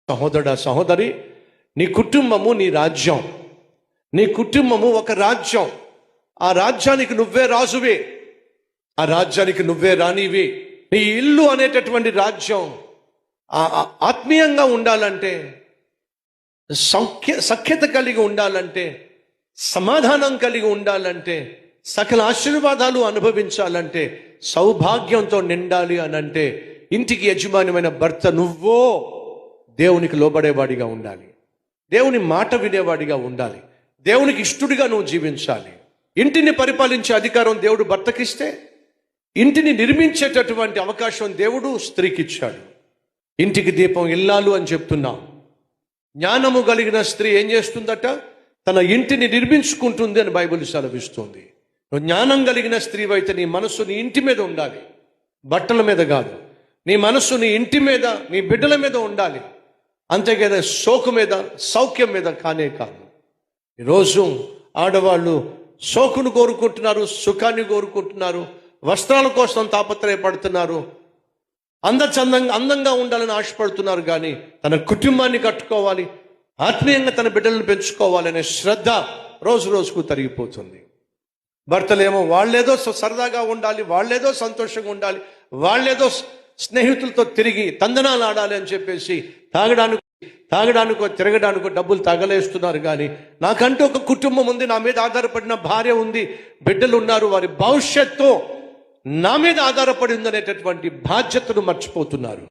సహోదరుడా, సహోదరి, నీ కుటుంబము నీ రాజ్యం. నీ కుటుంబము ఒక రాజ్యం. ఆ రాజ్యానికి నువ్వే రాజువే, ఆ రాజ్యానికి నువ్వే రానివి. నీ ఇల్లు అనేటటువంటి రాజ్యం ఆత్మీయంగా ఉండాలంటే, సఖ్యత కలిగి ఉండాలంటే, సమాధానం కలిగి ఉండాలంటే, సకల ఆశీర్వాదాలు అనుభవించాలంటే, సౌభాగ్యంతో నిండాలి అని అంటే, ఇంటికి యజమానిమైన భర్త నువ్వో దేవునికి లోబడేవాడిగా ఉండాలి, దేవుని మాట వినేవాడిగా ఉండాలి, దేవునికి ఇష్టడిగా నువ్వు జీవించాలి. ఇంటిని పరిపాలించే అధికారం దేవుడు భర్తకిస్తే, ఇంటిని నిర్మించేటటువంటి అవకాశం దేవుడు స్త్రీకి ఇచ్చాడు. ఇంటికి దీపం ఇల్లాలు అని చెప్తున్నాం. జ్ఞానము కలిగిన స్త్రీ ఏం చేస్తుందట? తన ఇంటిని నిర్మించుకుంటుంది అని బైబిల్ సెలవిస్తుంది. నువ్వు జ్ఞానం కలిగిన స్త్రీవైతే నీ మనస్సు నీ ఇంటి మీద ఉండాలి, బట్టల మీద కాదు. నీ మనస్సు నీ ఇంటి మీద, నీ బిడ్డల మీద ఉండాలి, అంతేకాదు సోకు మీద, సౌఖ్యం మీద కానే కాదు. ఈరోజు ఆడవాళ్ళు సోకును కోరుకుంటున్నారు, సుఖాన్ని కోరుకుంటున్నారు, వస్త్రాల కోసం తాపత్రయపడుతున్నారు, అందంగా ఉండాలని ఆశపడుతున్నారు. కానీ తన కుటుంబాన్ని కట్టుకోవాలి, ఆత్మీయంగా తన బిడ్డలను పెంచుకోవాలనే శ్రద్ధ రోజు రోజుకు తరిగిపోతుంది. భర్తలేమో వాళ్ళేదో సరదాగా ఉండాలి, వాళ్ళేదో సంతోషంగా ఉండాలి, వాళ్ళేదో స్నేహితులతో తిరిగి తందనాలు ఆడాలి అని చెప్పేసి తాగడానికో తిరగడానికో డబ్బులు తగలేస్తున్నారు. కానీ నాకంటూ ఒక కుటుంబం ఉంది, నా మీద ఆధారపడిన భార్య ఉంది, బిడ్డలు ఉన్నారు, వారి భవిష్యత్తు నా మీద ఆధారపడి ఉందనేటటువంటి బాధ్యతను మర్చిపోతున్నారు.